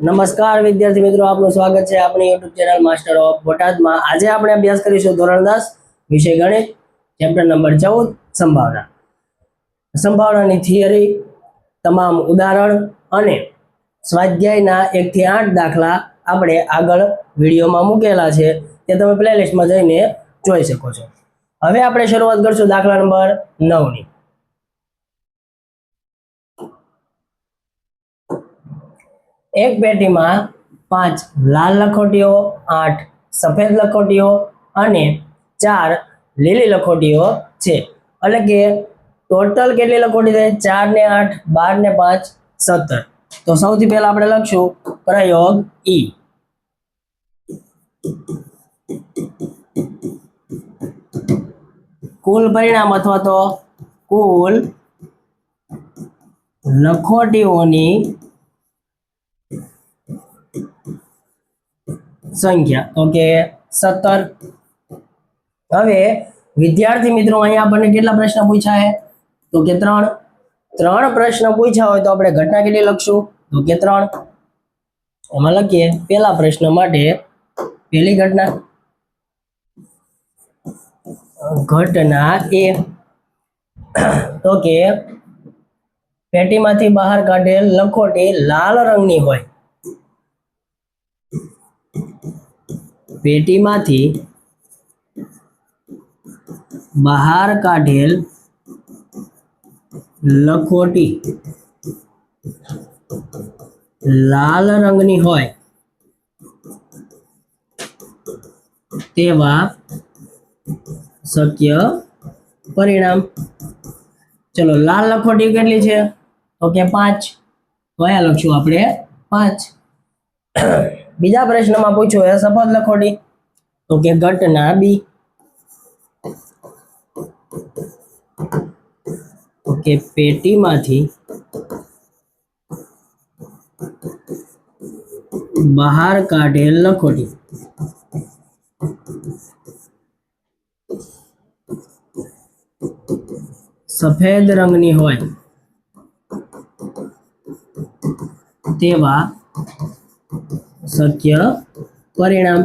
નમસ્કાર વિદ્યાર્થી મિત્રો, આપનું સ્વાગત છે આપણી યુટ્યુબ ચેનલ માસ્ટર ઓફ બોટાદમાં। આજે આપણે અભ્યાસ કરીશું ધોરણ 10 વિષય ગણિત, ચેપ્ટર નંબર 14 સંભાવના। સંભાવનાની થિયરી, તમામ ઉદાહરણ અને સ્વાધ્યાયના 1 થી 8 દાખલા આપણે આગળ વિડીયોમાં મૂકેલા છે, તે તમે પ્લેલિસ્ટમાં જઈને જોઈ શકો છો। હવે આપણે શરૂઆત કરશું દાખલા નંબર 9 ની। एक पेटी में 5 लाल लखोटीओ, 8 सफेद लखोटीओ અને 4 લીલી લખોટીઓ છે। એટલે કે ટોટલ કેટલી લખોટી છે? 4 ને 8 12 ને 5 17। તો સૌથી પહેલા આપણે લખશું પ્રયોગ ઈ। કુલ પરિણામ અથવા તો કુલ લખોટીઓની संख्या तो के 17। હવે વિદ્યાર્થી મિત્રો અહીંયા આપણને કેટલા પ્રશ્ન પૂછ્યા છે? તો કે 3 પ્રશ્ન પૂછ્યા હોય તો આપણે ઘટના કેટલી લખશું? તો કે 3। એમાં લખીએ પહેલા પ્રશ્ન માટે પહેલી ઘટના એ તો કે પેટીમાંથી બહાર કાઢેલ લખોટી લાલ રંગની હોય। पेटीमांथी बहार काढेल लखोटी लाल रंगनी होय तेवा शक्य परिणाम। चलो लाल लखोटी केटली छे? तो के 5। तो अहींया लखशुं आपणे 5। बीजा प्रश्न में पूछो है सफेद लखोटी, तो के घटना बी। तो के पेटी मांथी बहार काढेल लखोटी सफेद रंगनी होय तेवा शक्य परिणाम।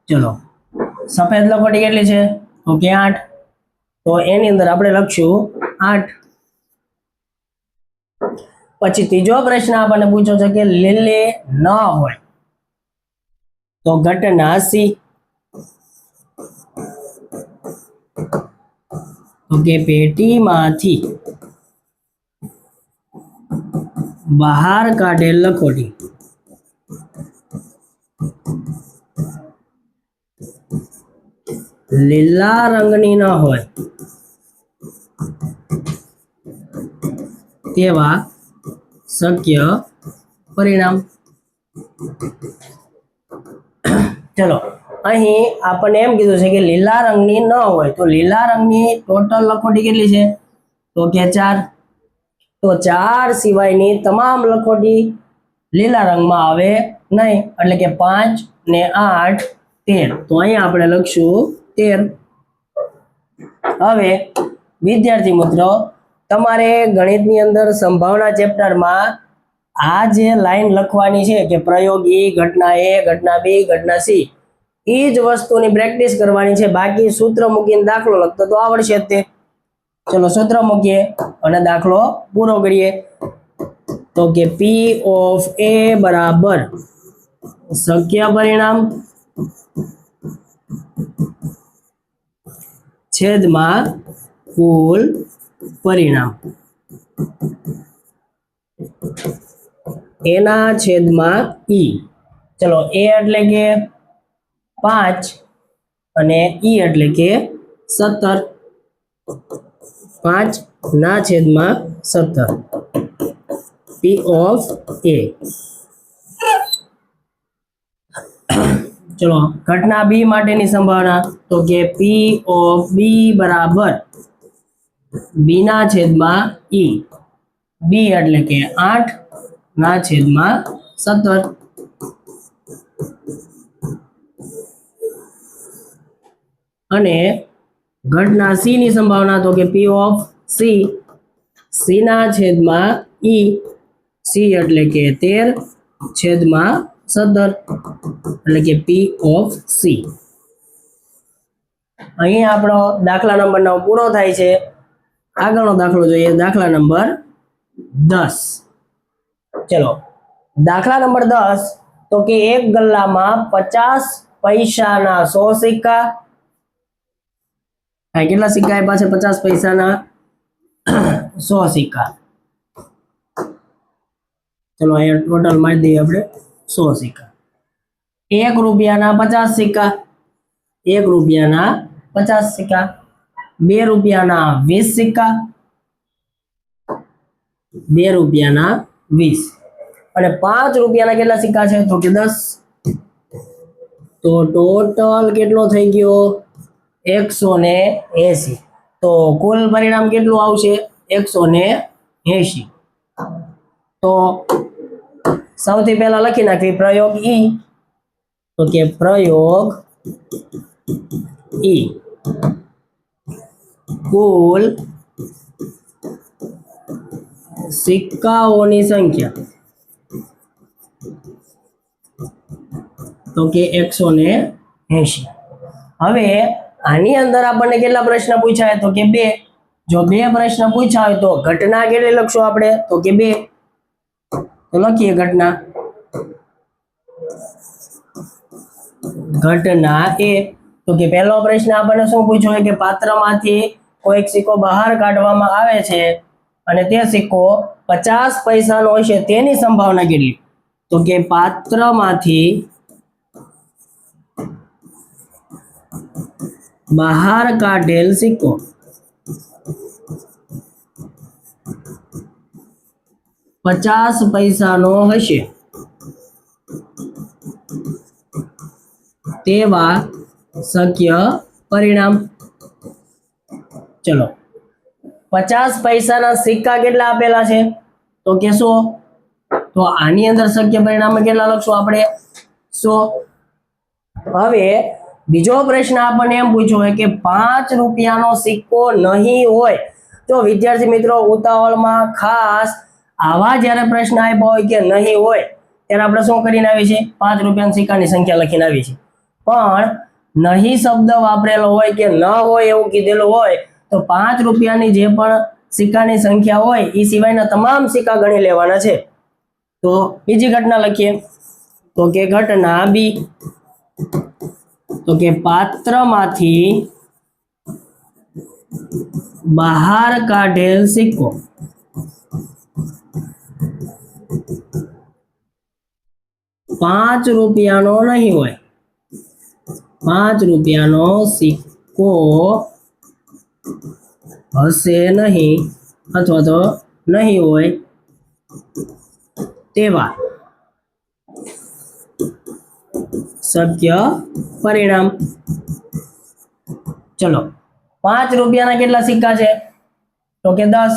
चलो सफेद लखोटी કેટલી છે? તો કે 8। તો એની અંદર આપણે લખશું 8। પછી ત્રીજો પ્રશ્ન આપણને પૂછ્યો છે કે લીલી ન હોય તો ઘટના સી। તો કે પેટીમાંથી બહાર કાઢેલ લખોટી લીલા રંગની ન હોય તેવા શક્ય પરિણામ। ચલો અહીં આપણને એમ કીધું છે કે લીલા રંગની ન હોય તો લીલા રંગની ટોટલ લખોટી કેટલી છે? તો કે 4। तो 4 સિવાયની તમામ લખોટી લીલા રંગમાં આવે નહીં, એટલે કે 5 ને 8 13। તો અહીં આપણે લખશું 13। હવે વિદ્યાર્થી મિત્રો તમારે ગણિતની અંદર સંભાવના ચેપ્ટરમાં આ જે લાઈન લખવાની છે કે પ્રયોગ ઈ, ઘટના એ, ઘટના બી, ઘટના સી, એ જ વસ્તુની પ્રેક્ટિસ કરવાની છે। બાકી સૂત્ર મૂકીને દાખલો લખતો તો આવડશે જ તે। चलो सूत्र मूकीए और दाखलो पूरो करिए। तो के P ऑफ A बराबर शक्य परिणाम छेद में कुल परिणाम एना छेद में ई। चलो A एटले के 5 અને E एटले के 17। 5 ना छेद में 17 P ऑफ A। चलो घटना बी माटेनी संभावना तो के P ऑफ B बराबर B ना छेद में E। B एटले के 8 ना छेद में 17। अने घटना सी नी संभावना तो के P ऑफ C, C ना छेद में E। સી એટલે કે 13/17 એટલે કે P of C. અહીં આપણો દાખલા નંબર 9 પૂરો થાય છે. આગળનો દાખલો જોઈએ, દાખલા નંબર 10. ચલો, દાખલા નંબર 10, તો કે એક ગલ્લામાં 50 પૈસાના 100 સિક્કા. કેટલા સિક્કા આપ્યા છે? 50 પૈસાના 100 સિક્કા. ચલો અહીંયા ટોટલ મારી દઈએ આપણે 100 સિક્કા. 1 રૂપિયાના 50 સિક્કા, 1 રૂપિયાના 50 સિક્કા, 2 રૂપિયાના 20 સિક્કા, 2 રૂપિયાના 20, અને 5 રૂપિયાના કેટલા સિક્કા છે? તો કે 10. તો ટોટલ કેટલો થઈ ગયો? 180. તો કુલ પરિણામ કેટલું આવશે? 180. તો સૌથી પહેલા લખી નાખવી પ્રયોગ ઈ. તો કે પ્રયોગ ઈ કુલ સિક્કાઓની સંખ્યા, તો કે 180. હવે આની અંદર આપણને કેટલા પ્રશ્ન પૂછાય? તો કે 2. જો 2 પ્રશ્ન પૂછાય હોય તો ઘટના કેટલી લખશું આપણે? તો કે 2. તો લખીએ ઘટના. ઘટના એ, તો કે પહેલો પ્રશ્ન આપણને શું પૂછ્યો કે પાત્રમાંથી કોઈક સિક્કો બહાર કાઢવામાં આવે છે અને તે સિક્કો 50 પૈસાનો હશે, તેની સંભાવના કેટલી? તો કે પાત્રમાંથી બહાર કાઢેલ સિક્કો 50 પૈસાનો હશે તેવા શક્ય પરિણામ. ચલો, 50 પૈસાના સિક્કા કેટલા આપેલા છે? તો કે 100. તો આની અંદર શક્ય પરિણામ કેટલા લખશું આપણે? 100. હવે બીજો પ્રશ્ન આપણને એમ પૂછ્યો હોય કે 5 રૂપિયાનો સિક્કો નહીં હોય. તો વિદ્યાર્થી મિત્રો, ઉતાવળમાં ખાસ આવા જ્યારે પ્રશ્ન આપ્યા હોય કે નહીં હોય, ત્યારે આપણે શું કરીને આવી છે? 5 રૂપિયાના સિક્કાની સંખ્યા લખીને આવી છે. પણ નહીં શબ્દ વાપરેલો હોય કે ન હોય એવું કીધેલું હોય, તો 5 રૂપિયાની જે પણ સિક્કાની સંખ્યા હોય એ સિવાયના તમામ સિક્કા ગણી લેવાના છે. તો બીજી ઘટના લખીએ. તો કે ઘટના બી, તો કે પાત્રમાંથી બહાર કાઢેલ સિક્કો 5 રૂપિયાનો નહીં હોય. 5 રૂપિયાનો સિક્કો હશે નહીં અથવા તો નહીં હોય તેવા શક્ય પરિણામ. ચલો, 5 રૂપિયાના કેટલા સિક્કા છે? તો કે 10.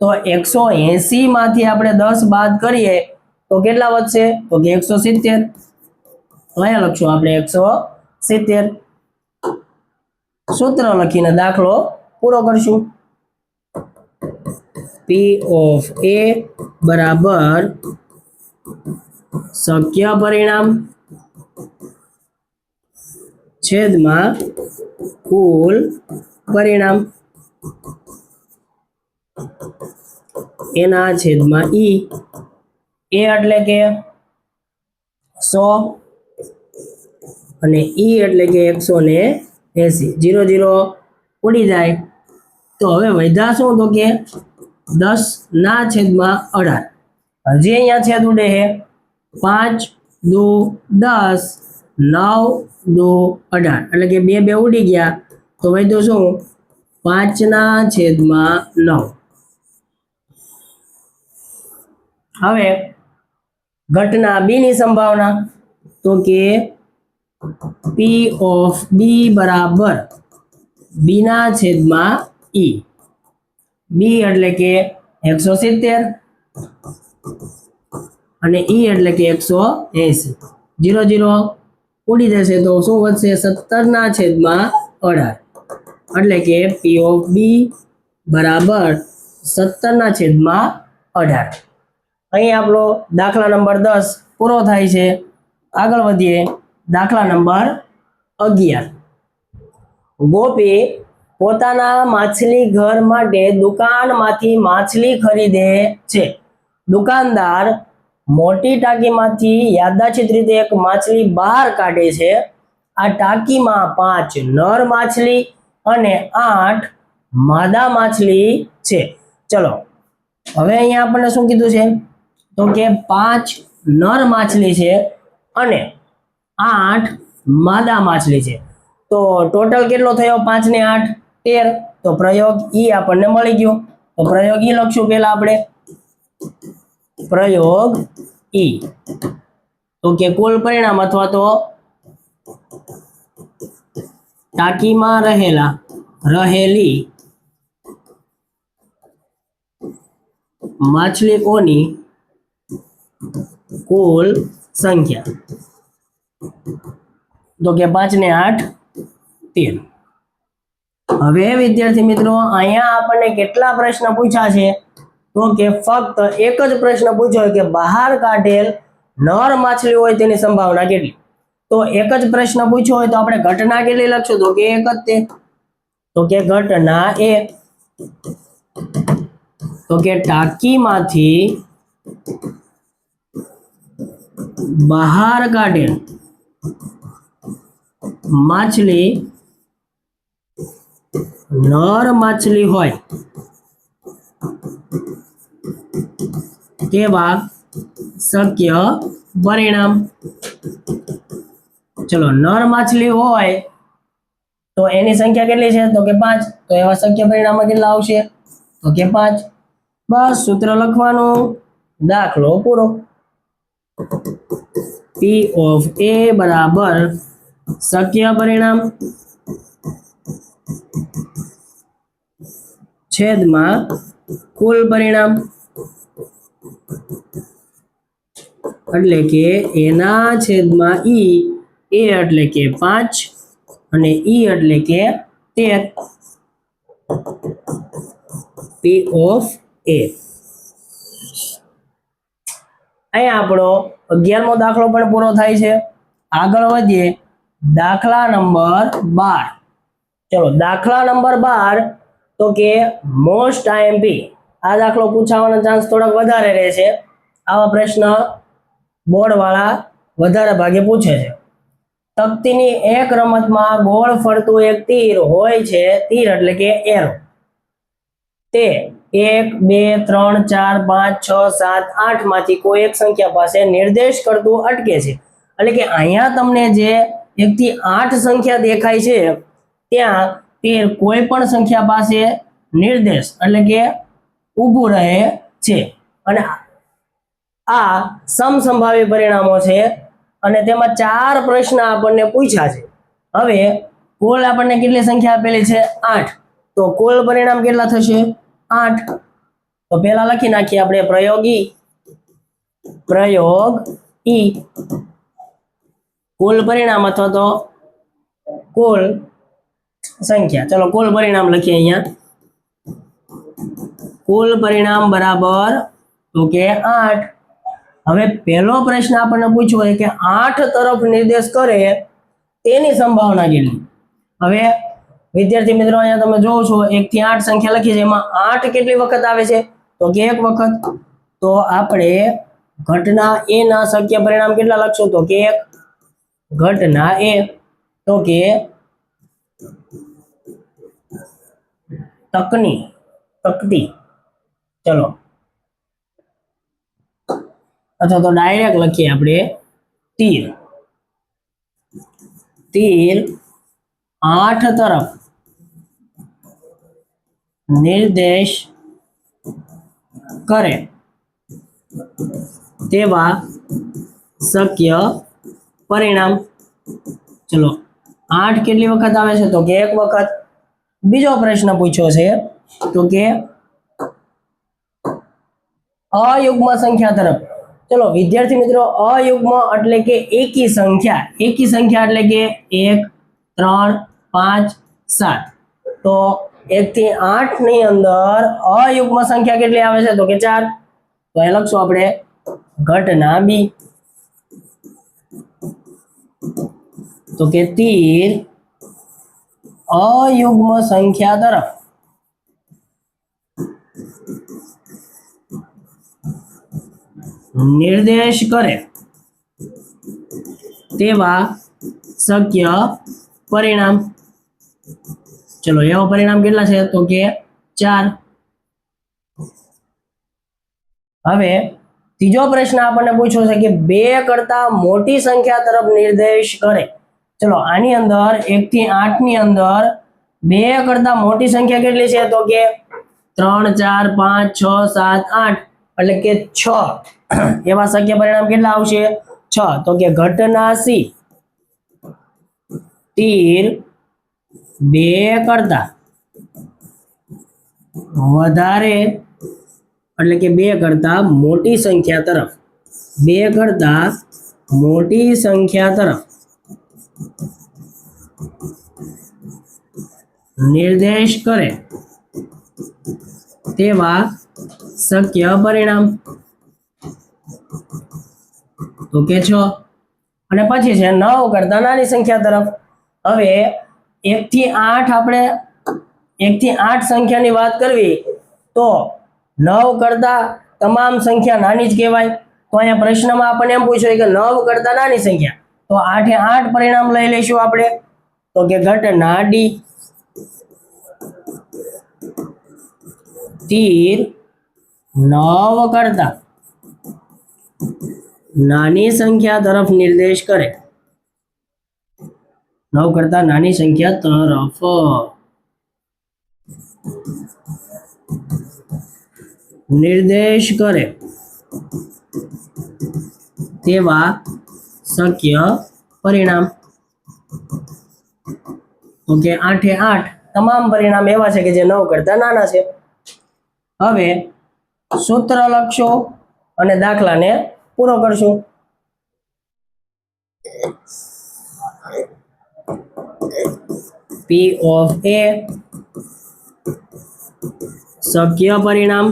તો 180 માંથી આપણે 10 બાદ કરીએ તો કેટલા વધશે? તો કે 170. અહીંયા લખશું આપણે 170. સૂત્ર લખીને દાખલો પૂરો કરશું. P of A બરાબર શક્ય પરિણામ છેદમાં કુલ પરિણામ એના છેદમાં ઈ. એ એટલે કે 100 અને ઈ એટલે કે 180. 0 0 ઉડી જાય. તો હવે વધ્યા શું? તો કે 10 ના છેદમાં 18. હજી અહીંયા છેદ ઉડે છે. 5 દુ 10, 9 દુ 18 એટલે કે 2 2 ઉડી ગયા. તો વધ્યું શું? 5 ના છેદમાં 9. હવે ઘટના બી ની સંભાવના, તો કે P of B બરાબર બી ના છેદમાં ઈ. બી એટલે કે 170 અને ઈ એટલે કે 180. 0 0 ઉડી જશે તો શું વધશે? 17 ના છેદમાં 18 એટલે કે P of B બરાબર 17 ના છેદમાં 18. અહીં આપણો દાખલા નંબર 10 પૂરો થાય છે. આગળ વધીએ. દાખલા નંબર 11. ગોપી પોતાના માછલી ઘર માટે દુકાનમાંથી માછલી ખરીદે છે. દુકાનદાર મોટી ટાંકીમાંથી યાદચ્છિક રીતે એક માછલી બહાર કાઢે છે. આ ટાંકીમાં 5 નર માછલી અને 8 માદા માછલી છે. ચલો હવે અહીંયા આપણને શું કીધું છે તો કે 5 નર માછલી છે અને 8 માદા માછલી છે. તો ટોટલ કેટલો થયો 5 ને 8 13. તો પ્રયોગ ઈ આપણને મળી ગયો. તો પ્રયોગ ઈ લખશું પહેલા આપણે. પ્રયોગ ઈ તો કે કુલ પરિણામ અથવા તો ટાંકીમાં રહેલી માછલીઓની કુલ સંખ્યા. તો કે 5 ને 8 13. હવે વિદ્યાર્થી મિત્રો અહીંયા આપણને કેટલા પ્રશ્ન પૂછ્યા છે તો કે ફક્ત એક જ પ્રશ્ન પૂછ્યો કે બહાર કાઢેલ નર માછલી હોય તેની સંભાવના કેટલી. તો એક જ પ્રશ્ન પૂછ્યો હોય તો આપણે ઘટના કેટલી લખશું તો કે એક જ તે. તો કે ઘટના એક. તો કે ટાંકીમાંથી બહાર કાઢેલ માછલી નર માછલી હોય તેવા શક્ય પરિણામ. ચલો નર માછલી હોય તો એની સંખ્યા કેટલી છે તો કે 5. તો એવા શક્ય પરિણામમાં કેટલા આવશે તો કે 5. બસ સૂત્ર લખવાનું. દાખલો પૂરો. P of A બરાબર શક્ય પરિણામ છેદમાં કુલ પરિણામ એટલે કે એના છેદમાં ઈ. એ એટલે કે 5 અને ઈ એટલે કે 13. P of A. અહીંયા આપણો 11મો દાખલો પણ પૂરો થાય છે. આગળ વધીએ. દાખલા નંબર 12. ચલો દાખલા નંબર 12 તો કે મોસ્ટ આઈએમપી. આ દાખલો પૂછાવાનો ચાન્સ થોડોક વધારે રહે છે. આવા પ્રશ્ન બોર્ડ વાળા વધારે ભાગે પૂછે છે. તકતીની એક રમતમાં ગોળ ફરતું એક તીર હોય છે. તીર એટલે કે એરો. તે 1 2 3 4 5 6 7 8 માંથી કોઈ એક સંખ્યા પાસે નિર્દેશ કરતું અટકે છે. એટલે કે અહીંયા તમને જે 1 થી 8 સંખ્યા દેખાય છે ત્યાં તીર કોઈ પણ સંખ્યા પાસે નિર્દેશ એટલે કે ઊભું રહે છે. અને આ સમસંભાવી પરિણામો છે અને તેમાં 4 પ્રશ્ન આપણને પૂછ્યા છે. હવે કુલ આપણને કેટલી સંખ્યા આપેલી છે 8. તો કુલ પરિણામ કેટલા થશે 8. તો પહેલા લખી નાખીએ આપણે પ્રયોગ ઈ કુલ પરિણામ અથવા તો કુલ સંખ્યા. ચલો કુલ પરિણામ લખીએ. અહીંયા કુલ પરિણામ બરાબર તો કે 8. હવે પહેલો પ્રશ્ન આપણને પૂછ્યો છે કે 8 તરફ નિર્દેશ કરે તેની સંભાવના કેટલી. હવે વિદ્યાર્થી મિત્રો અહીંયા તમે જોવો છો 1 થી 8 સંખ્યા લખી છે. એમાં 8 કેટલી વખત આવે છે તો કે એક વખત. તો આપણે ઘટના એ ના શક્ય પરિણામ કેટલા લખશું તો કે 1. ઘટના એ તો કે તકતી. ચલો અથવા તો ડાયરેક્ટ લખીએ આપણે તીર 8 તરફ નિર્દેશ કરે તેવા શક્ય પરિણામ. ચલો 8 કેટલી વખત આવે છે તો કે એક વખત. બીજો પ્રશ્ન પૂછ્યો છે તો કે અયુગ્મ સંખ્યા તરફ. ચલો વિદ્યાર્થી મિત્રો અયુગ્મ એટલે કે એકી સંખ્યા. એકી સંખ્યા એટલે કે 1 3 5 7. તો 1 થી 8 ની અંદર અયુગ્મ સંખ્યા કેટલી આવે છે તો કે 4. તો એ લખશું આપણે ઘટના બી તો કે તીર અયુગ્મ સંખ્યા તરફ નિર્દેશ કરે તેવા શક્ય પરિણામ. ચલો એવા પરિણામ કેટલા છે તો કે 4. હવે ત્રીજો પ્રશ્ન આપણને પૂછ્યો છે કે 2 કરતા મોટી સંખ્યા તરફ નિર્દેશ કરે. ચલો આની અંદર 1 થી 8 ની અંદર 2 કરતા મોટી સંખ્યા કેટલી છે તો કે 3 4 5 6 7 8 એટલે કે 6. એવા શક્ય પરિણામ કેટલા આવશે 6. તો કે ઘટના સી તીર 2 કરતા વધારે એટલે કે 2 કરતા મોટી સંખ્યા તરફ 2 કરતા મોટી સંખ્યા તરફ નિર્દેશ કરે તેવા શક્ય પરિણામ તો કે 6. અને પછી છે 9 કરતા નાની સંખ્યા તરફ. હવે 1 થી 8 આપણે 1 થી 8 સંખ્યાની વાત કરવી તો 9 કરતા તમામ સંખ્યા નાની જ કહેવાય. તો અહીંયા પ્રશ્નમાં આપણને એમ પૂછ્યું કે 9 કરતા નાની સંખ્યા તો 8 એ 8 પરિણામ લઈ લઈશું આપણે તો કે ઘટના ડી તીર 9 કરતા નાની સંખ્યા તરફ નિર્દેશ કરે. 9 કરતા નાની સંખ્યા તરફ નિર્દેશ કરે તેવા શક્ય પરિણામ. ઓકે 8 એ 8 તમામ પરિણામ એવા છે કે જે 9 કરતા નાના છે. હવે સૂત્ર લખશો અને દાખલાને પૂરો કરશું. P of A શક્ય પરિણામ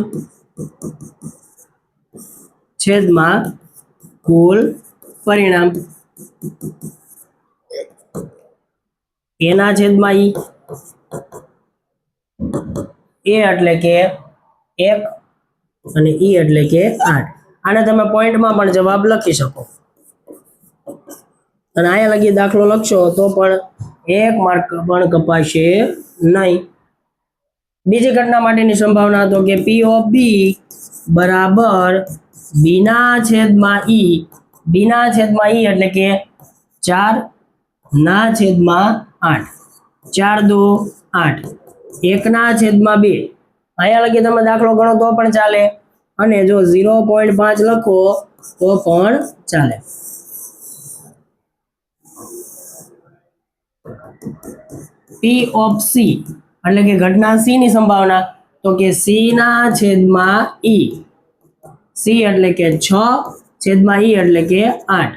છેદમાં કુલ પરિણામ એના છેદમાં ઈ. એ એટલે કે 1 અને ઈ એટલે કે 8. આને તમે પોઈન્ટમાં પણ જવાબ લખી શકો અને અહીંયા લગી દાખલો લખશો તો પણ 1 માર્ક પણ કપાશે નહીં. બીજી ઘટના માટેની સંભાવના તો કે P of B બરાબર B ના છેદમાં ઈ. B ના છેદમાં ઈ એટલે કે 4 ના છેદમાં 8 4 દુ 8 1 ના છેદમાં 2. અહીંયા લગી તમે દાખલો ગણો તો પણ ચાલે અને જો 0.5 લખો તો પણ ચાલે. P of C એટલે કે ઘટના C ની સંભાવના તો કે C ના છેદમાં E. C એટલે કે 6 છેદમાં E એટલે કે 8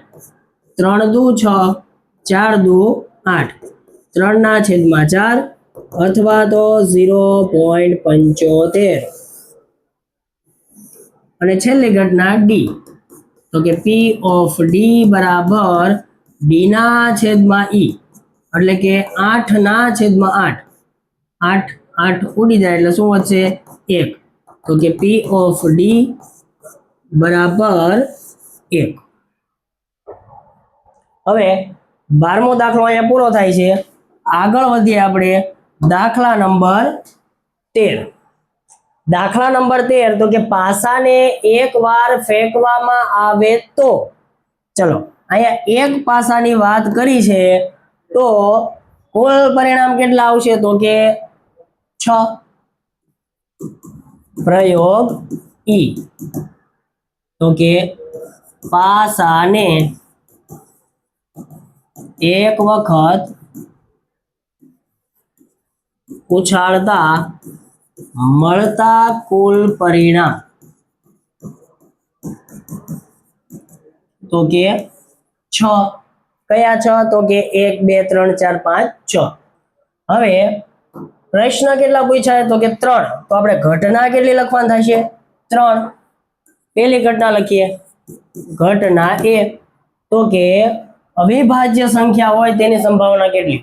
3 દુ 6 4 દુ 8 3 ના છેદમાં 4 અથવા તો 0.75. અને છેલ્લી ઘટના D તો કે P of D બરાબર D ના છેદમાં E એટલે કે 8 ના છેદમાં 8 8 8 ઉડી જાય એટલે શું વધશે 1 તો કે P of D બરાબર 1. હવે 12મો દાખલો અહીંયા પૂરો થાય છે. આગળ વધીએ આપણે દાખલા નંબર 13. દાખલા નંબર 13 તો કે પાસાને એકવાર ફેંકવામાં આવે તો. ચલો અહીંયા એક પાસાની વાત કરી છે તો કુલ પરિણામ કેટલા આવશે તો કે 6. પ્રયોગ ઈ તો કે પાસાને એક વખત ઉછાળતા મળતા કુલ પરિણામ તો કે 6. કયા 6 તો કે 1 2 3 4 5 6. હવે પ્રશ્ન કેટલા પૂછાય તો કે 3. તો આપણે ઘટના કેટલી લખવાની થશે 3. પહેલી ઘટના લખીએ ઘટના એ તો કે અવિભાજ્ય સંખ્યા હોય તેની સંભાવના કેટલી?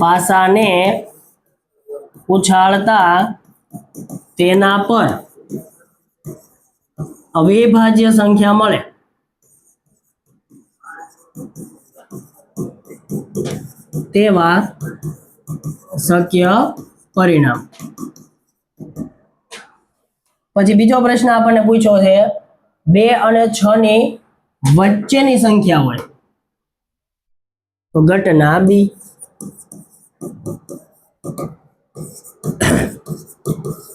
પાસાને ઉછાળતા તેના પર અવિભાજ્ય સંખ્યા મળે તેવા શક્ય પરિણામ. પછી બીજો પ્રશ્ન આપણને પૂછ્યો છે 2 અને 6 ની વચ્ચેની સંખ્યા હોય તો ઘટના બી.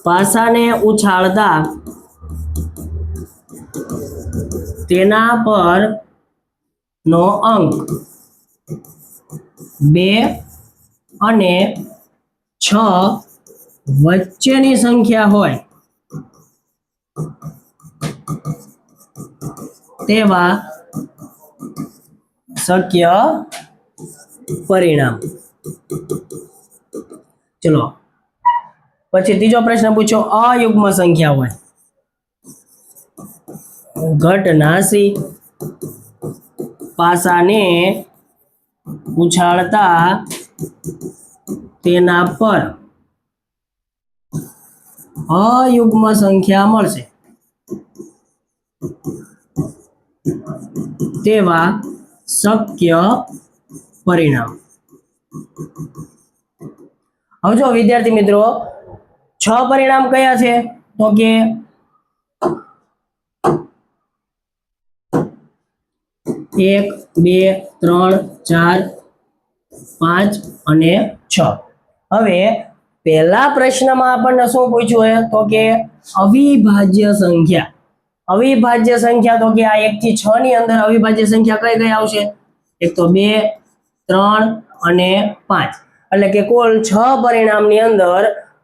પાસાને ઉછાળતા તેના પર નો અંક 2 અને 6 વચ્ચેની સંખ્યા હોય તેવા શક્ય પરિણામ. ચલો પછી ત્રીજો પ્રશ્ન પૂછો અયુગ્મ સંખ્યા હોય ઘટના સી. પાસાને ઉછાળતા તેના પર અયુગ્મ સંખ્યા મળશે તેવા શક્ય પરિણામ. હવે જો વિદ્યાર્થી મિત્રો 6 પરિણામ કયા છે તો કે 1 2 3 4 5 અને 6. હવે પહેલા પ્રશ્નમાં આપણને શું પૂછ્યું છે તો કે અવિભાજ્ય સંખ્યા. અવિભાજ્ય સંખ્યા તો કે આ 1 થી 6 ની અંદર અવિભાજ્ય સંખ્યા કઈ કઈ આવશે? એક તો 2 3 અને 5. એટલે કે કુલ 6 પરિણામની અંદર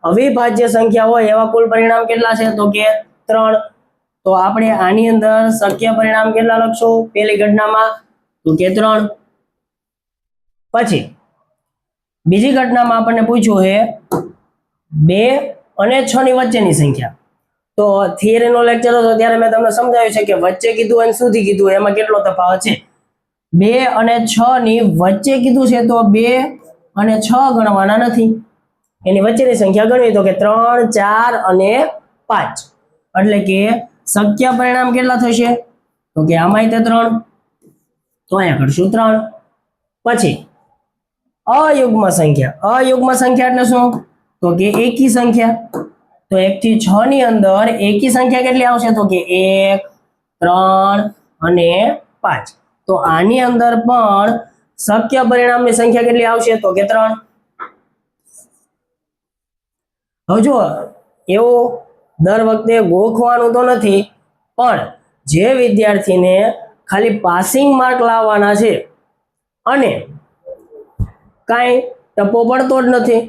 અવિભાજ્ય સંખ્યા હોય એવા કુલ પરિણામ કેટલા છે તો કે 3. તો આપણે આની અંદર શક્ય પરિણામ કેટલા લખશું પહેલી ઘટનામાં તો કે 3. પછી બીજી ઘટનામાં આપણને પૂછ્યું છે 2 અને 6 ની વચ્ચેની સંખ્યા. તો થિયરીનો લેક્ચર હતો ત્યારે મેં તમને સમજાવ્યું છે કે વચ્ચે કીધું અને સુધી કીધું એમાં કેટલો તફાવત છે. 2 અને 6 ની વચ્ચે કીધું છે તો 2 અને 6 ગણવાના નથી, એની વચ્ચેની સંખ્યા ગણવી તો કે 3 4 અને 5. એટલે કે શક્ય પરિણામ કેટલા થશે તો કે આમાંય તે 3 તો અહીંયા કરશું 3. પછી અયુગ્મ સંખ્યા. અયુગ્મ સંખ્યા એટલે શું તો કે એકી સંખ્યા. તો 1 થી 6 ની અંદર એકી સંખ્યા કેટલી આવશે તો કે 1 3 અને 5. તો આની અંદર પણ શક્ય પરિણામની સંખ્યા કેટલી આવશે તો કે 3. હવે જો એવું દર વખતે ગોખવાનું તો નથી, પણ જે વિદ્યાર્થીને ખાલી પાસિંગ માર્ક લાવવાના છે અને કાંઈ ટપો પડતો જ નથી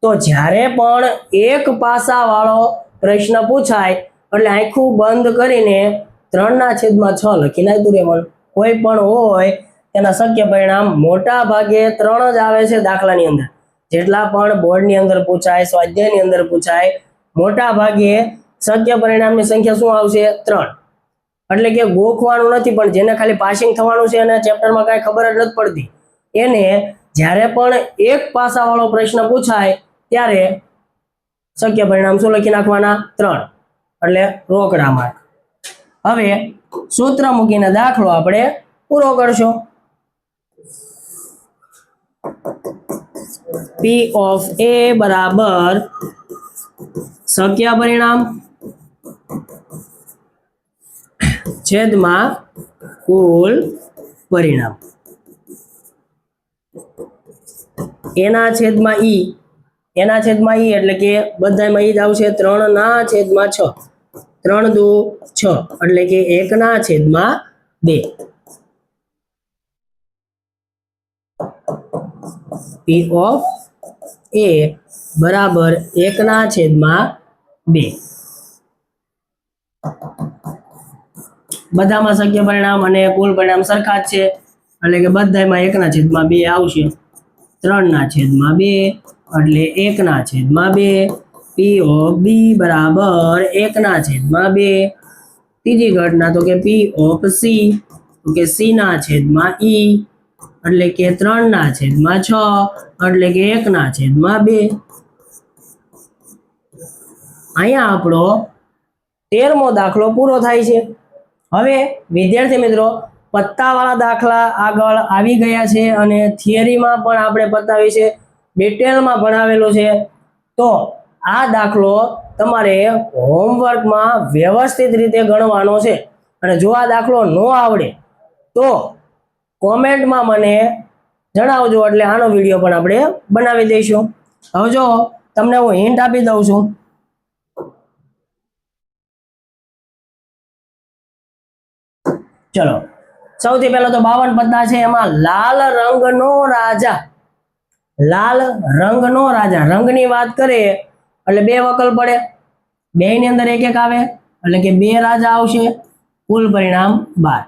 તો જ્યારે પણ એક પાસાવાળો પ્રશ્ન પૂછાય એટલે આખું બંધ કરીને 3/6 લખીને આવતું રહેવાનું. કોઈ પણ હોય તેના શક્ય પરિણામ મોટા ભાગે 3 જ આવે છે દાખલાની અંદર. જેટલા પણ બોર્ડની અંદર પૂછાય, સ્વાધ્યાયની અંદર પૂછાય, મોટા ભાગે શક્ય પરિણામની સંખ્યા શું આવશે 3. એટલે કે ગોખવાનું નથી, પણ જેને ખાલી પાસિંગ થવાનું છે અને ચેપ્ટરમાં કાંઈ ખબર જ નથી પડતી એને જ્યારે પણ એક પાસાવાળો પ્રશ્ન પૂછાય ત્યારે શક્ય પરિણામ શું લખી નાખવાના 3, એટલે રોકડા માર્ક. હવે સૂત્ર મૂકીને દાખલો આપણે પૂરો કરશો. P of A બરાબર શક્ય પરિણામ છેદમાં કુલ પરિણામ એના છેદમાં ઈ. એના છેદમાં ઈ એટલે કે બધામાં ઈ જ આવશે. 3/6. 3 દુ 6 એટલે કે 1/2. P of A બરાબર 1/2. બધામાં શક્ય પરિણામ અને કુલ પરિણામ સરખા જ છે એટલે કે બધામાં 1/2 આવશે. 3/2 એટલે 1/2. P પી ઓફ બી બરાબર 1/2. ત્રીજી ઘટના તો કે પી ઓફ સી તો કે C/E એટલે કે 3/6 એટલે કે 1/2. અહીંયા આપણો 13મો દાખલો પૂરો થાય છે. હવે વિદ્યાર્થી મિત્રો પત્તાવાળા દાખલા આગળ આવી ગયા છે અને થિયરીમાં પણ આપણે પત્તા વિશે ડિટેલમાં ભણાવેલું છે. તો આ દાખલો તમારે હોમવર્કમાં વ્યવસ્થિત રીતે ગણવાનો છે અને જો આ દાખલો ન આવડે તો કોમેન્ટમાં મને જણાવજો એટલે આનો વિડીયો પણ આપણે બનાવી દઈશું. હવે જો તમને હું હિન્ટ આપી દઉં છું. ચલો સૌથી પહેલા તો 52 પત્તા છે. એમાં લાલ રંગનો રાજા રંગની વાત કરીએ એટલે બે વકલ પડે, બે ની અંદર એક એક આવે એટલે કે 2 રાજા આવશે. કુલ પરિણામ 12.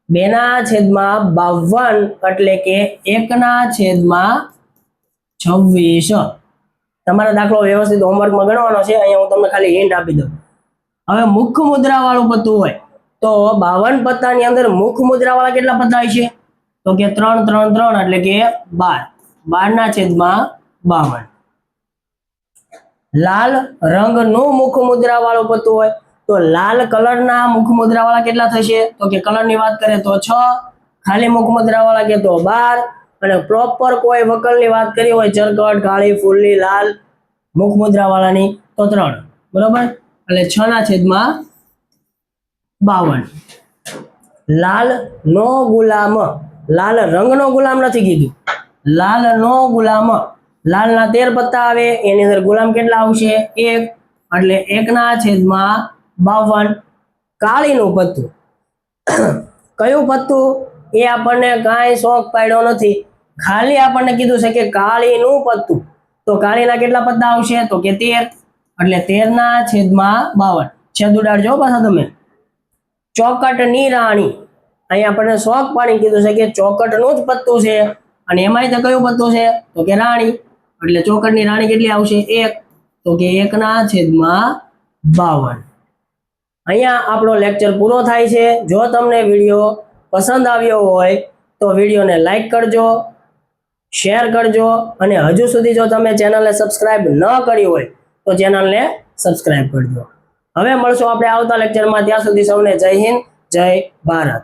2/52 એટલે કે 1/26. તમારા દાખલો વ્યવસ્થિત હોમવર્કમાં ગણવાનો છે. અહીંયા હું તમને ખાલી હિન્ટ આપી દઉં. હવે મુખ્ય મુદ્રા વાળું પત્તું હોય તો 52 પત્તાની અંદર મુખ્ય મુદ્રા વાળા કેટલા પત્તા હોય છે તો કે 3 3 3 એટલે કે 12/52. લાલ રંગનું મુખ્ય મુદ્રા વાળું પત્તું હોય તો લાલ કલરના મુખ્ય મુદ્રા વાળા કેટલા થશે તો કે કલરની વાત કરીએ તો 6, ખાલી મુખ્ય મુદ્રા વાળા કે તો 12 અને પ્રોપર કોઈ વકલની વાત કરી હોય ચરકટ, કાળી, ફૂલની, લાલ મુખ્ય મુદ્રા વાળાની તો 3. બરોબર એટલે 6/52. લાલ નો ગુલામ, લાલ રંગનો ગુલામ નથી કીધું, લાલ નો ગુલામ. લાલના 13 પત્તા આવે એની અંદર ગુલામ કેટલા આવશે 1 એટલે 1/52. કાળીનું પત્તું કયું પત્તું એ આપણને કાંઈ શોખ પાડ્યો નથી, ખાલી આપણને કીધું છે કે કાળીનું પત્તું. તો કાળીના કેટલા પત્તા આવશે તો કે 13 એટલે 13/52. છેદ ઉડાડજો પાછા તમે. ચોકટની રાણી, અહીંયા આપણને શોખ પાડી કીધું છે કે ચોકટનું જ પત્તું છે અને એમાંય તો કયું પત્તું છે તો કે રાણી એટલે ચોકટની રાણી કેટલી આવશે 1 તો કે 1/52. અહીંયા આપણો લેક્ચર પૂરો થાય છે. જો તમને વિડીયો પસંદ આવ્યો હોય તો વિડીયોને લાઈક કરજો, શેર કરજો અને હજુ સુધી જો તમે ચેનલને સબસ્ક્રાઇબ ન કરી હોય તો ચેનલને સબસ્ક્રાઇબ કરજો. હવે મળશું આપણે આવતા લેક્ચરમાં. ત્યાં સુધી સૌને જય હિન્દ, જય ભારત.